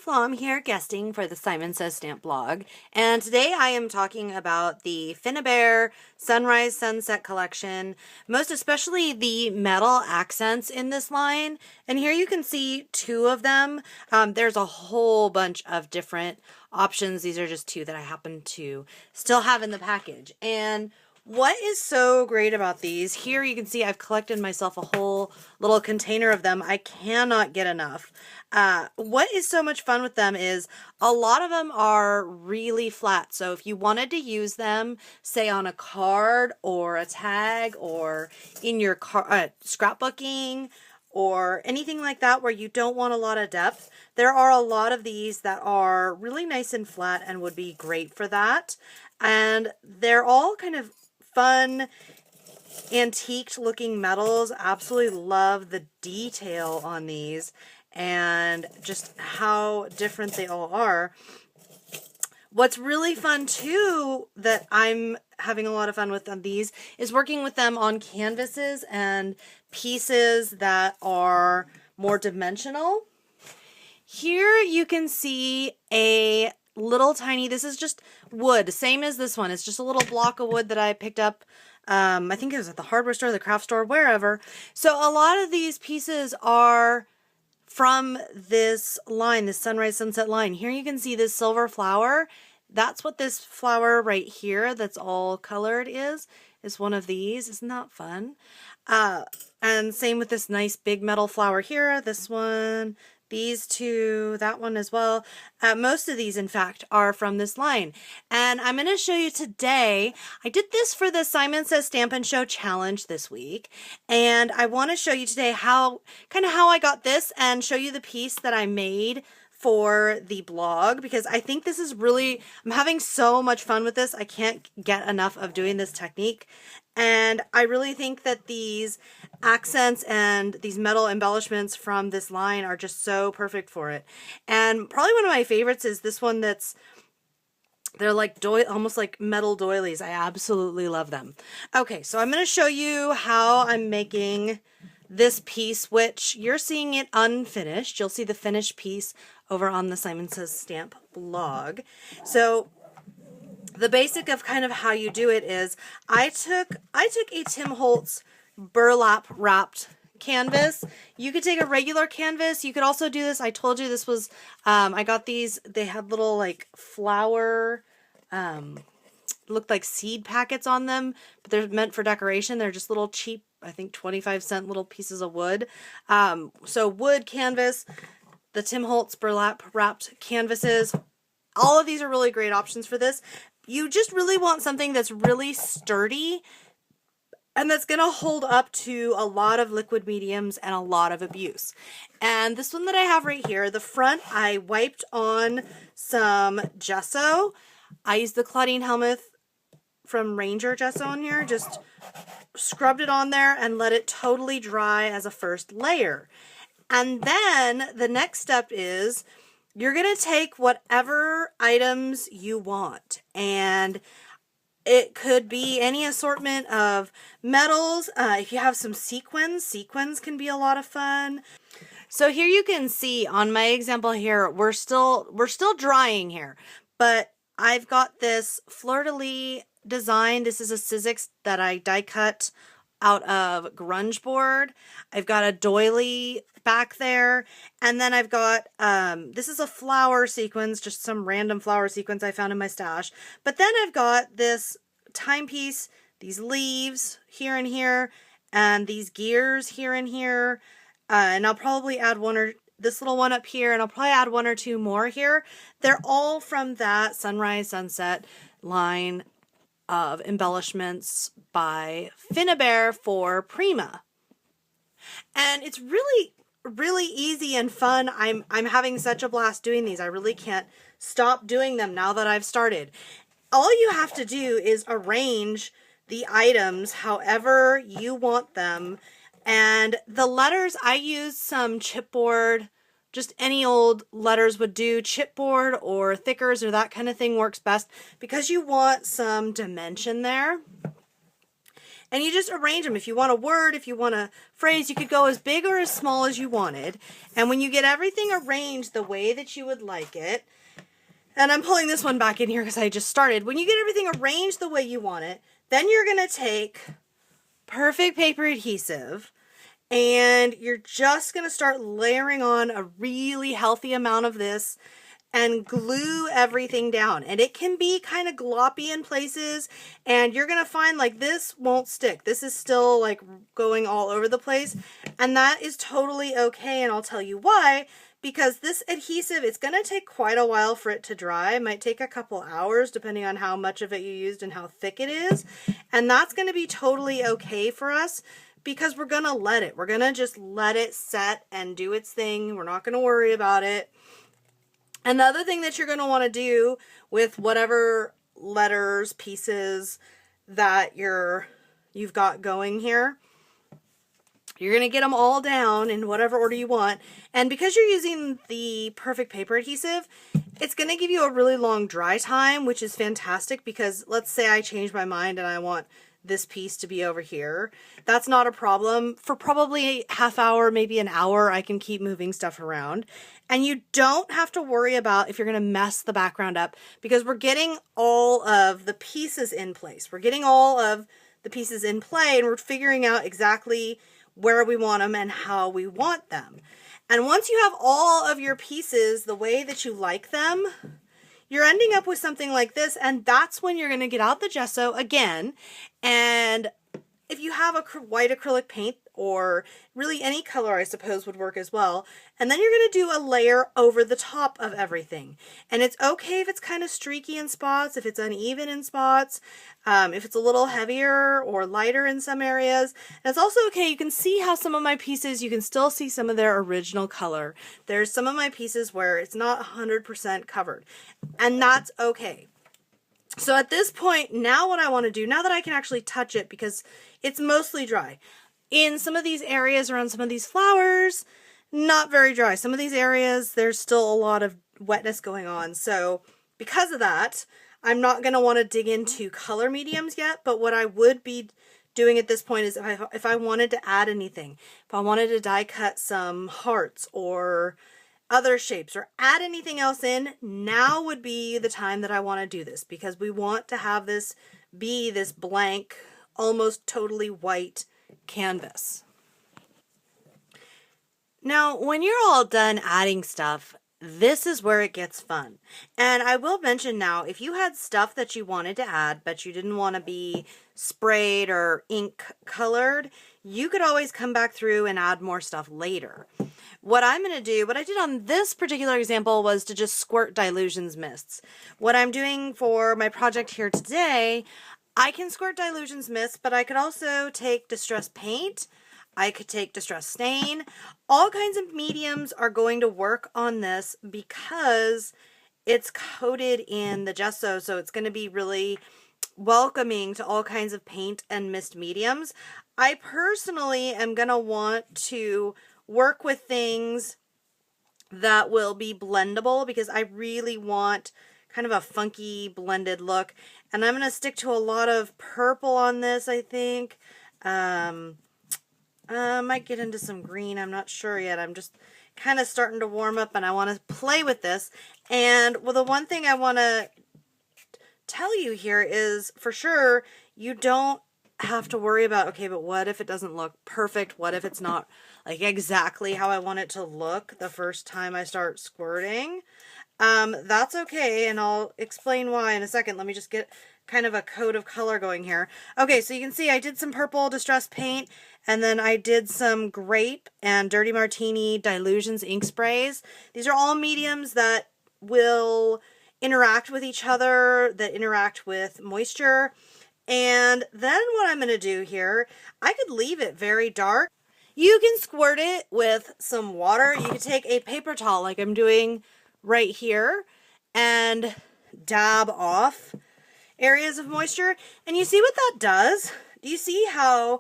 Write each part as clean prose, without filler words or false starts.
Flo. I'm here guesting for the Simon Says Stamp blog, and today I am talking about the Finnabair Sunrise Sunset collection, most especially the metal accents in this line. And here you can see two of them. There's a whole bunch of different options. These are just two that I happen to still have in the package. And what is so great about these, here you can see I've collected myself a whole little container of them. I cannot get enough. What is so much fun with them is a lot of them are really flat. So if you wanted to use them, say on a card or a tag or in your scrapbooking or anything like that where you don't want a lot of depth, there are a lot of these that are really nice and flat and would be great for that. And they're all kind of fun, antiqued looking metals. Absolutely love the detail on these and just how different they all are. What's really fun too, that I'm having a lot of fun with on these, is working with them on canvases and pieces that are more dimensional. Here you can see a little tiny, this is just wood, same as this one. It's just a little block of wood that I picked up. I think it was at the hardware store, the craft store, wherever. So a lot of these pieces are from this line, this Sunrise Sunset line. Here you can see this silver flower. That's what this flower right here that's all colored is one of these. Isn't that fun? And same with this nice big metal flower here, this one, these two, that one as well. Most of these, in fact, are from this line. And I'm going to show you today, I did this for the Simon Says Stamp and Show challenge this week. And I want to show you today how I got this and show you the piece that I made for the blog, because I think this is really, I'm having so much fun with this. I can't get enough of doing this technique. And I really think that these accents and these metal embellishments from this line are just so perfect for it. And probably one of my favorites is this one they're like almost like metal doilies. I absolutely love them. Okay, so I'm going to show you how I'm making this piece, which you're seeing it unfinished. You'll see the finished piece over on the Simon Says Stamp blog. So the basic of kind of how you do it is I took a Tim Holtz burlap wrapped canvas. You could take a regular canvas. You could also do this. I told you this was, I got these, they had little like flower, looked like seed packets on them, but they're meant for decoration. They're just little cheap, I think 25-cent little pieces of wood. So wood canvas, the Tim Holtz burlap wrapped canvases, all of these are really great options for this. You just really want something that's really sturdy and that's going to hold up to a lot of liquid mediums and a lot of abuse. And this one that I have right here, the front, I wiped on some gesso. I used the Claudine Helmuth from Ranger gesso on here, just scrubbed it on there and let it totally dry as a first layer. And then the next step is you're going to take whatever items you want, and it could be any assortment of metals. If you have some sequins can be a lot of fun. So here you can see on my example here, we're still drying here, but I've got this fleur-de-lis design. This is a Sizzix that I die cut out of grunge board. I've got a doily back there, and then I've got this is a flower sequence, just some random flower sequence I found in my stash. But then I've got this timepiece, these leaves here and here, and these gears here and here, and I'll probably add this little one up here, and I'll probably add one or two more here. They're all from that Sunrise Sunset line of embellishments by Finnabair for Prima. And it's really easy and fun. I'm having such a blast doing these. I really can't stop doing them now that I've started. All you have to do is arrange the items however you want them. And the letters, I use some chipboard, just any old letters would do. Chipboard or thickers or that kind of thing works best because you want some dimension there. And you just arrange them. If you want a word, if you want a phrase, you could go as big or as small as you wanted. And when you get everything arranged the way that you would like it, and I'm pulling this one back in here because I just started. When you get everything arranged the way you want it, then you're going to take perfect paper adhesive and you're just going to start layering on a really healthy amount of this and glue everything down. And it can be kind of gloppy in places, and you're going to find like this won't stick. This is still like going all over the place, and that is totally okay. And I'll tell you why. Because this adhesive, it's going to take quite a while for it to dry. It might take a couple hours depending on how much of it you used and how thick it is. And that's going to be totally okay for us because we're going to let it. We're going to just let it set and do its thing. We're not going to worry about it. And the other thing that you're going to want to do with whatever letters, pieces that you've got going here, you're going to get them all down in whatever order you want. And because you're using the perfect paper adhesive, it's going to give you a really long dry time, which is fantastic because let's say I change my mind and I want this piece to be over here. That's not a problem. For probably a half hour, maybe an hour, I can keep moving stuff around. And you don't have to worry about if you're going to mess the background up because we're getting all of the pieces in place. We're getting all of the pieces in play and we're figuring out exactly where we want them and how we want them. And once you have all of your pieces the way that you like them, you're ending up with something like this, and that's when you're going to get out the gesso again. And if you have a white acrylic paint, or really any color I suppose would work as well, and then you're going to do a layer over the top of everything. And it's okay if it's kind of streaky in spots, if it's uneven in spots, if it's a little heavier or lighter in some areas. And it's also okay, you can see how some of my pieces, you can still see some of their original color. There's some of my pieces where it's not 100% covered, and that's okay. So at this point, now what I want to do, now that I can actually touch it because it's mostly dry, in some of these areas around some of these flowers, not very dry. Some of these areas, there's still a lot of wetness going on. So because of that, I'm not going to want to dig into color mediums yet, but what I would be doing at this point is if I wanted to add anything, if I wanted to die cut some hearts or other shapes or add anything else in, now would be the time that I want to do this because we want to have this be this blank, almost totally white canvas. Now, when you're all done adding stuff, this is where it gets fun. And I will mention now, if you had stuff that you wanted to add, but you didn't want to be sprayed or ink colored, you could always come back through and add more stuff later. What I'm going to do, what I did on this particular example was to just squirt Dilutions mists. What I'm doing for my project here today, I can squirt Dilutions mist, but I could also take Distress Paint. I could take Distress Stain. All kinds of mediums are going to work on this because it's coated in the gesso, so it's going to be really welcoming to all kinds of paint and mist mediums. I personally am going to want to work with things that will be blendable because I really want kind of a funky blended look. And I'm going to stick to a lot of purple on this, I think. I might get into some green. I'm not sure yet. I'm just kind of starting to warm up and I want to play with this. And well, the one thing I want to tell you here is for sure, you don't have to worry about, okay, but what if it doesn't look perfect? What if it's not like exactly how I want it to look the first time I start squirting? That's okay, and I'll explain why in a second. Let me just get kind of a coat of color going here. Okay, so you can see I did some purple Distress Paint, and then I did some Grape and Dirty Martini Dilutions ink sprays. These are all mediums that will interact with each other, that interact with moisture. And then what I'm going to do here, I could leave it very dark. You can squirt it with some water. You could take a paper towel like I'm doing right here and dab off areas of moisture. And you see what that does? Do you see how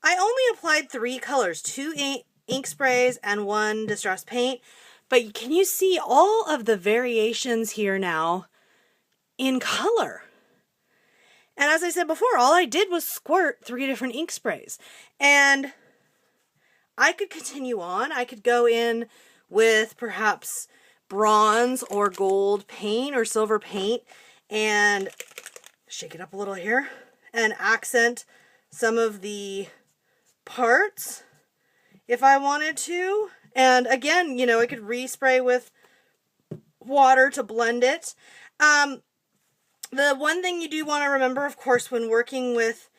I only applied 3 colors, 2 ink sprays and 1 Distress Paint, but can you see all of the variations here now in color? And as I said before, all I did was squirt 3 different ink sprays. And I could continue on. I could go in with perhaps bronze or gold paint or silver paint and shake it up a little here and accent some of the parts if I wanted to. And again, you know, I could respray with water to blend it. The one thing you do want to remember, of course, when working with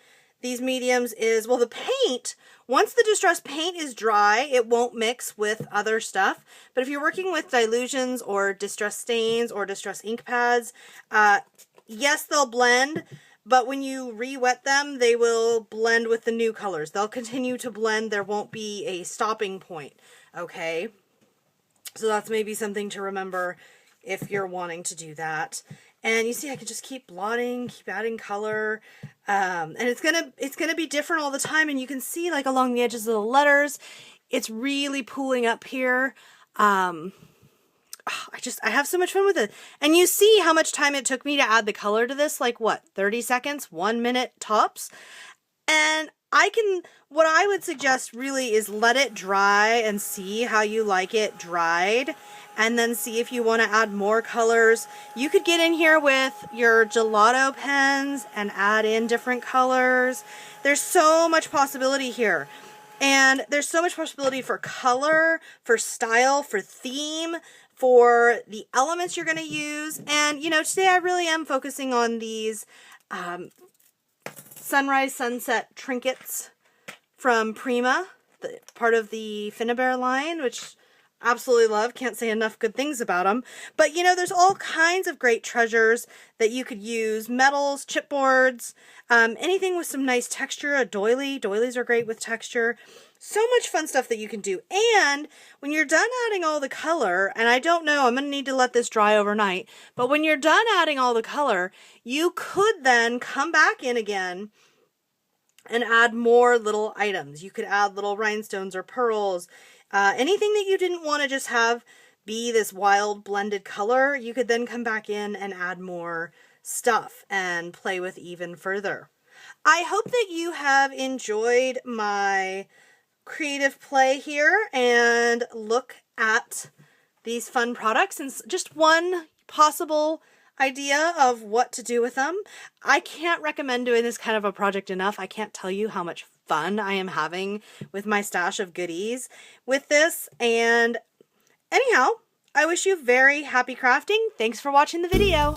these mediums is, well, the paint, once the distress paint is dry, it won't mix with other stuff. But if you're working with dilutions or distress stains or distress ink pads, yes, they'll blend, but when you re-wet them, they will blend with the new colors. They'll continue to blend. There won't be a stopping point, okay? So that's maybe something to remember if you're wanting to do that. And you see, I can just keep blotting, keep adding color, and it's gonna be different all the time. And you can see, like, along the edges of the letters, it's really pooling up here. I have so much fun with it. And you see how much time it took me to add the color to this, like what, 30 seconds, 1 minute tops. And what I would suggest really is let it dry and see how you like it dried, and then see if you want to add more colors. You could get in here with your gelato pens and add in different colors. There's so much possibility here. And there's so much possibility for color, for style, for theme, for the elements you're going to use. And, you know, today I really am focusing on these sunrise sunset trinkets from Prima, part of the Finnabair line, which I absolutely love. Can't say enough good things about them. But, you know, there's all kinds of great treasures that you could use. Metals, chipboards, anything with some nice texture. A doily. Doilies are great with texture. So much fun stuff that you can do. And when you're done adding all the color, and I don't know, I'm going to need to let this dry overnight, but when you're done adding all the color, you could then come back in again and add more little items. You could add little rhinestones or pearls, anything that you didn't want to just have be this wild blended color. You could then come back in and add more stuff and play with even further. I hope that you have enjoyed my creative play here and look at these fun products and just one possible idea of what to do with them. I can't recommend doing this kind of a project enough. I can't tell you how much fun I am having with my stash of goodies with this. And anyhow, I wish you very happy crafting. Thanks for watching the video.